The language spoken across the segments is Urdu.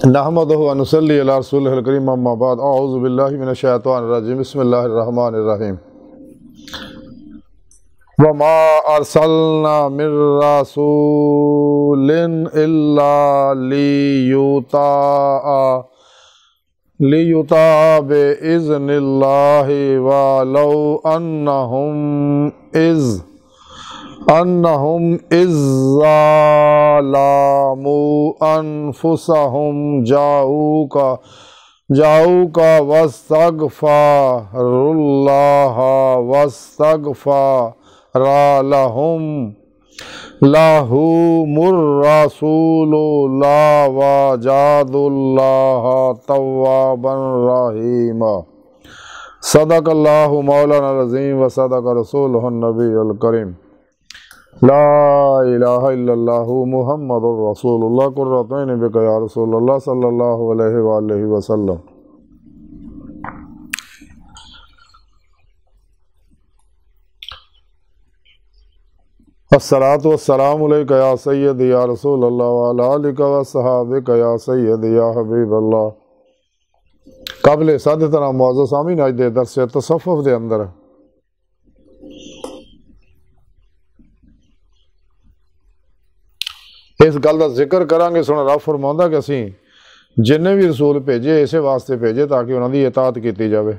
نحمدہ و نصلی علی رسولہ الکریم اما بعد اعوذ باللہ من الشیطان الرجیم بسم اللہ الرحمن الرحیم وما ارسلنا من رسول الا لیطاع باذن اللہ ولو انہم اذ ظلموا انفسہم جاؤک واستغفر اللہ واستغفر لہم الرسول لوجدوا اللہ توابا رحیما صدق اللہ مولانا العظیم وصدق رسولہ النبی الکریم لا الہ الا اللہ محمد رسول اللہ قرۃ عین بک یا رسول اللہ صلی اللہ علیہ وآلہ وسلم۔ الصلاۃ والسلام علیک یا سیدی یا رسول اللہ وعلی آلک وصحابک یا سیدی یا حبیب اللہ۔ قابل سعادتنا معزز سامعین، اج دے درس تصوف دے اندر اس گل کا ذکر کرانگے۔ سونا رب فرماؤں کہ اسی جنہیں بھی رسول بھیجے اسے واسطے بھیجے تاکہ انہوں دی اطاعت کیتی جاوے،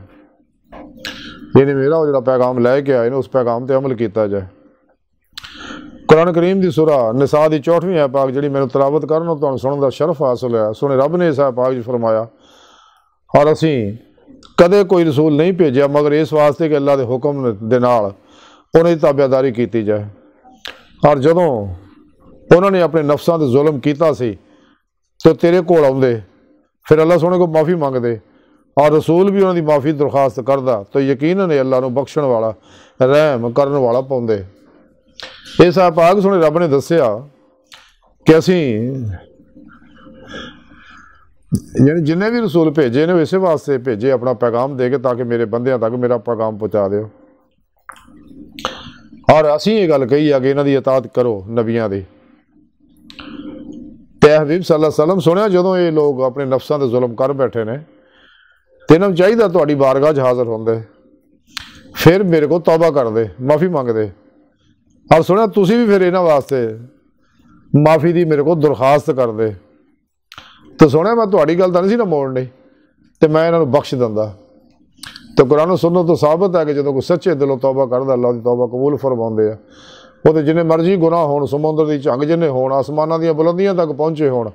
یعنی میرا وہ جڑا پیغام لے کے آئے نا اس پیغام تے عمل کیتا جائے۔ قرآن کریم دی سورہ نساء دی 64ویں آیت پاک جڑی میں تلاوت کرنا تو سنن دا شرف حاصل ہے۔ سونے رب نے اس آیت پاک فرمایا اور اسی کدے کوئی رسول نہیں بھیجیا مگر اس واسطے کہ اللہ دے حکم دے نال انہیں دی تابعداری کیتی جائے، اور جدوں انہوں نے اپنے نفساں تے ظلم کیتا سی تو تیرے کول آؤندے پھر اللہ سونے کو معافی مانگ دے اور رسول بھی انہوں دی معافی درخواست کردا تو یقیناً اللہ نو بخشن والا رحم کرن والا پاؤندے۔ اس آیت پاک سونے رب نے دسیا کہ اسی یعنی جنہیں بھی رسول بھیجے نے اسی واسطے بھیجے اپنا پیغام دے کے تاکہ میرے بندیاں تک میرا پیغام پہنچا دیو، اور اسی یہ گل کہی ہے کہ انہاں دی اطاعت کرو نبیاں دی۔ تے حبیب صلی اللہ علیہ وسلم سنیا جدوں یہ لوگ اپنے نفساں تے ظلم کر بیٹھے نے تے انہاں نوں چاہیے تہاڈی بارگاہ 'چ حاضر ہوندے پھر میرے کو توبہ کر دے، معافی مانگ دے، اور سنیا تسی بھی پھر انہاں واسطے معافی دی میرے کو درخواست کر دے تو سنیا میں تہاڈی گل تاں نہیں سی نہ موڑنی تے میں انہاں نوں بخش دیندا۔ تو قرآن و سنت تو ثابت ہے کہ جدوں کوئی سچے دلوں توبہ کردا اللہ دی توبہ قبول فرماؤندے آ۔ وہ تو جنہیں مرضی گناہ ہون، سمندر دی جھنگ جنہیں ہون، آسماناں دیاں بلندیاں تک پہنچے ہون،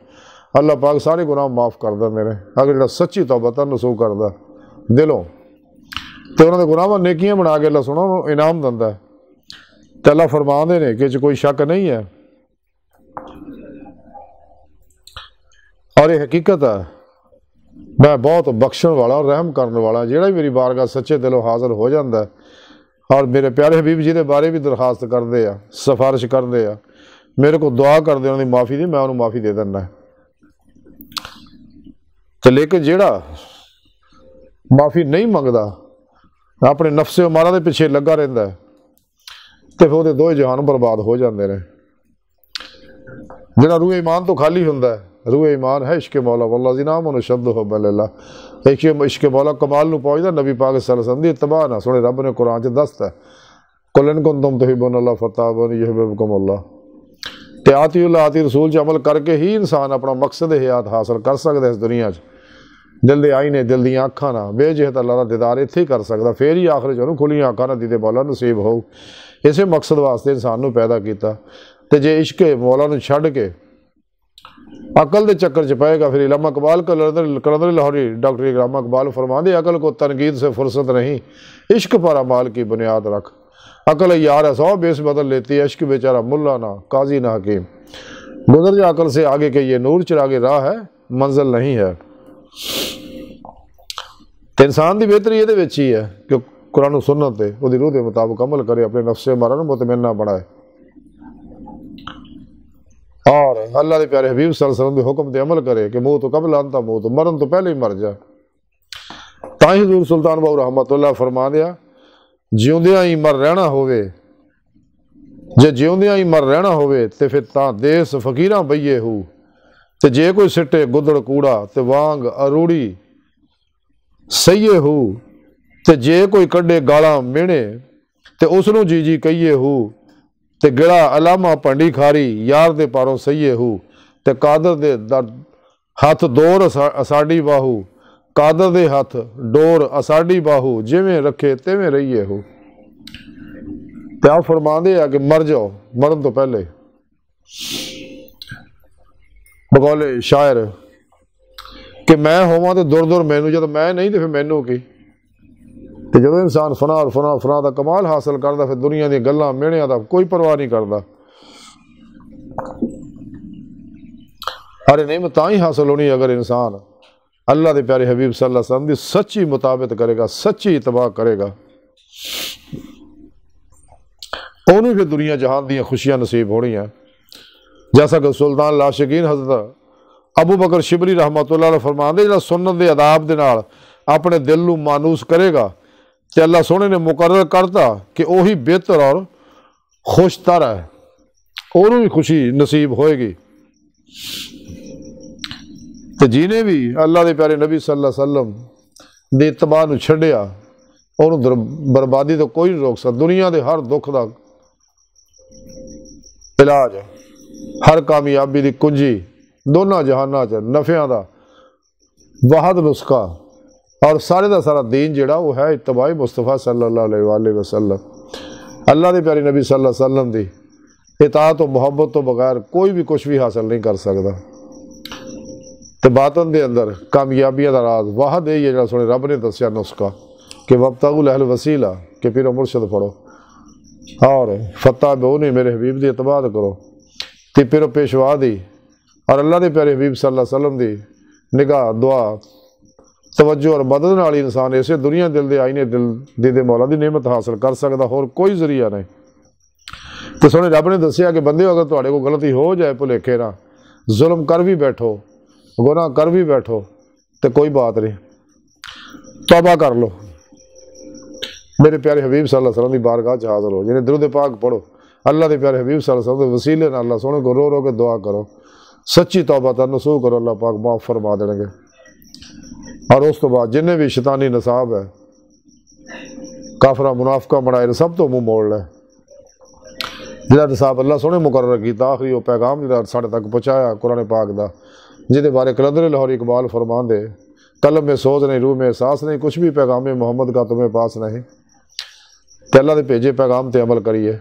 اللہ پاک سارے گناہ معاف کردا میرے اگر جڑا سچی توبہ تن نصوح کردا دلوں تو انہاں دے گناہ نیکیاں بنا کے اللہ سنو انعام دیندا ہے۔ تے اللہ فرماندے نے کہ کوئی شک نہیں ہے اور یہ حقیقت ہے میں بہت بخشن والا اور رحم کرنے والا، جہاں بھی میری بارگاہ سچے دلوں حاضر ہو جاتا ہے اور میرے پیارے حبیب جی دے بارے بھی درخواست کرتے ہیں، سفارش کرتے ہیں، میرے کو دعا کرتے انہوں دی معافی دی، میں انہوں معافی دے دینا ہے۔ تو لیکن جہاں معافی نہیں منگتا اپنے نفس امارہ دے پیچھے لگا رہتا ہے تو پھر وہ دو جہان برباد ہو جاتے ہیں۔ جہاں روح ایمان تو خالی ہوندا ہے، روح ایمان ہے عشق مولا واللہ نام شد حب اللہ، عشق مولا کمال نو پہنچتا نبی پاک صلی اللہ علیہ وسلم دی اتباع نہ سنے رب نے قرآن 'چ دستا ہے قل ان کنتم تحبون اللہ فتابنی یحببکم اللہ۔ تے آتی اللہ آتی رسول 'چ عمل کر کے ہی انسان اپنا مقصد حیات حاصل کر سکتا ہے اس دنیا 'چ، دل دے آئینے دل دیاں اکھاں نہ بے جہت اللہ دا دیدار اتھے ہی کر سکتا، پھر ہی آخر چ کھلیاں اکھاں نہ دیدے مولا نصیب ہو۔ اسے مقصد واسطے انسان نو پیدا کیتا تے جے عشق مولا نو چھڈ کے عقل دے چکر چ پائے گا پھر علامہ اقبال قلندر لاہوری ڈاکٹر علامہ اقبال فرماندے عقل کو تنقید سے فرصت نہیں، عشق پر اعمال کی بنیاد رکھ، عقل یار ہے 100 بیس بدل لیتی ہے، عشق بیچارہ ملا نہ قاضی نہ حکیم، گزر جا عقل سے آگے کہ یہ نور چراغ راہ ہے منزل نہیں ہے۔ تو انسان دی بہتری یہ ہی ہے کہ قرآن و سنت ہے وہ روح کے مطابق عمل کرے، اپنے نفس مارا نو مطمئنہ بنائے اور اللہ دے پیارے حبیب صلی اللہ علیہ وسلم دے حکم دے عمل کرے کہ موت قبل انتا موت، مرن تو پہلے ہی مر جا۔ تاں ہی حضور سلطان باؤ رحمت اللہ فرما دیا جیوندیاں ہی مر رہنا ہوئے، جے جیوندیاں ہی مر رہنا ہوئے تے پھر تاں دیس فقیراں بئیے ہو، تے جے کوئی سٹے گدڑ کوڑا تے وانگ اروڑی سہیے ہو تے جے کوئی کڈے گالاں مینے تے اس نوں جی جی کہیے ہو تے گڑا علامہ پنڈی کھاری یار دے پاروں سہیے ہو تے قادر دے ہاتھ دور اساڈی باہو قادر دے ہاتھ ڈور اساڈی باہو جویں رکھے تیویں رہیے ہو۔ تے آپ فرماندے ہیں کہ مر جاؤ مرن تو پہلے، بقول شاعر کہ میں ہواں تے دور دور مینوں، جب میں نہیں تے پھر مینوں کی۔ تے جب انسان فنا اور فنا دا کمال حاصل کردا پھر دنیا دی گلاں میڑیاں دا کوئی پرواہ نہیں کردا۔ ارے نعمت تاں ہی حاصل ہونی اگر انسان اللہ دے پیارے حبیب صلی اللہ علیہ وسلم دی سچی مطابقت کرے گا، سچی اتباع کرے گا، انہوں پھر دنیا جہان دیاں خوشیاں نصیب ہونی ہیں۔ جیسا کہ سلطان العاشقین حضرت ابو بکر شبلی رحمۃ اللہ علیہ فرماندے جڑا سنت دے اداب دے نال اپنے دل نوں مانوس کرے گا تے اللہ سونے نے مقرر کرتا کہ وہی بہتر اور خوش تر ہے، انہوں بھی خوشی نصیب ہوئے گی۔ تے جینے بھی اللہ دے پیارے نبی صلی اللہ علیہ وسلم دی اتباع نوں چھڈیا انہوں بربادی تو کوئی نہیں روک سکتا۔ دنیا دے ہر دکھ دا علاج، ہر کامیابی دی کنجی دونوں جہاناں چ نفعاں دا واحد نسخہ اور سارے دا سارا دین جڑا وہ ہے اتباع مصطفیٰ صلی اللہ علیہ وآلہ وسلم۔ اللہ دے پیارے نبی صلی اللہ علیہ وسلم دی اطاعت و محبت تو بغیر کوئی بھی کچھ بھی حاصل نہیں کر سکتا۔ تے باطن دے اندر کامیابیاں دا راز واحد ہے یہ جڑا سونے رب نے دسیا نسخہ کہ وابتغوا لہ الوسیلہ کہ پیر و مرشد پڑھو اور فتابعونی میرے حبیب دی اتباع کرو، تے پیر و پیشوا دی اور اللہ دے پیارے حبیب صلی اللہ علیہ وسلم دی نگاہ دعا توجہ اور مدد نال انسان اسے دنیا دل دے آئینے دل دے مولا دی نعمت حاصل کر سکتا، اور کوئی ذریعہ نہیں۔ تو سونے رب نے دسیا کہ بندے اگر تہاڈے کو غلطی ہو جائے بھلیکھے نہ ظلم کر بھی بیٹھو گناہ کر بھی بیٹھو تو کوئی بات نہیں، توبہ کر لو، میرے پیارے حبیب صلی اللہ علیہ وسلم دی بارگاہ چ حاضر ہو، یعنی درود پاک پڑھو، اللہ دے پیارے حبیب صلی اللہ علیہ وسلم دے وسیلے نال اللہ سونے کو رو رو کے دعا کرو، سچی توبہ تر نصوح کرو، اللہ پاک معاف فرما دیں گے۔ اور اس تو بعد جنہیں بھی شیطانی نصاب ہے کافرہ منافقہ بنائے سب تو منہ موڑ لے، جہاں نصاب اللہ سونے مقرر کیتا آخری وہ پیغام جہاں ساڑھے تک پہنچایا قرآن پاک دا، جہدے بارے کلندر لاہوری اقبال فرمان دے قلب میں سوچ نہیں روح میں احساس نہیں کچھ بھی پیغام محمد کا تمہیں پاس نہیں، کہ اللہ دے بھیجے پیغام تے عمل کریے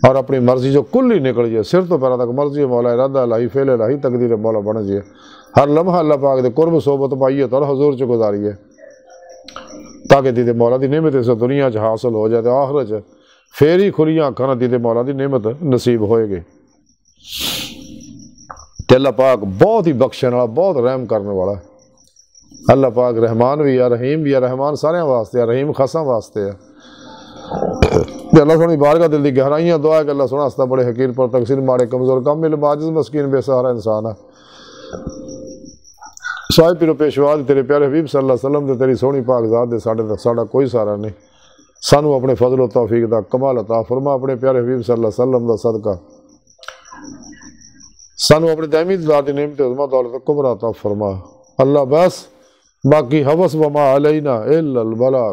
اور اپنی مرضی جو کل ہی نکل جائے سر تو پیرا تک مرضی مولا ارادہ الہی فعل الہی تقدیر مولا بن جائے، ہر لمحہ اللہ پاک دے قرب صحبت پائیے اور حضور چ گزاریے تاکہ دیدے مولا دی نعمت اس دنیا چ حاصل ہو جائے تو آخرت چ پھر ہی کھلیاں اکھاں دیدے مولا دی نعمت نصیب ہوئے گی۔ تے اللہ پاک بہت ہی بخشن والا بہت رحم کرنے والا ہے، اللہ پاک رحمان بھی ہے رحیم بھی ہے، رحمان سارے واسطے ہے رحیم خاصاں واسطے ہے۔ اللہ سونی بارگاہ دل دی گہرائیاں دعا ہے کہ اللہ سونا ہستا بڑے حقیر پر تقصیر ماڑے کمزور کم علم عاجز مسکین بے سہارا انسان ہے، صاحب پیر و پیشوا دی تیرے پیارے حبیب صلی اللہ علیہ وسلم دے تیری سونی پاک ذات دے ساڑا کوئی سہارا نہیں، سانو اپنے فضل و توفیق دا کمال عطا فرما، اپنے پیارے حبیب صلی اللہ علیہ وسلم دا صدقہ سانو اپنے دائمی ذات نعمت عظمہ دولت کبریٰ عطا فرما۔ اللہ بس باقی حوث وما علینا الا البلاغ۔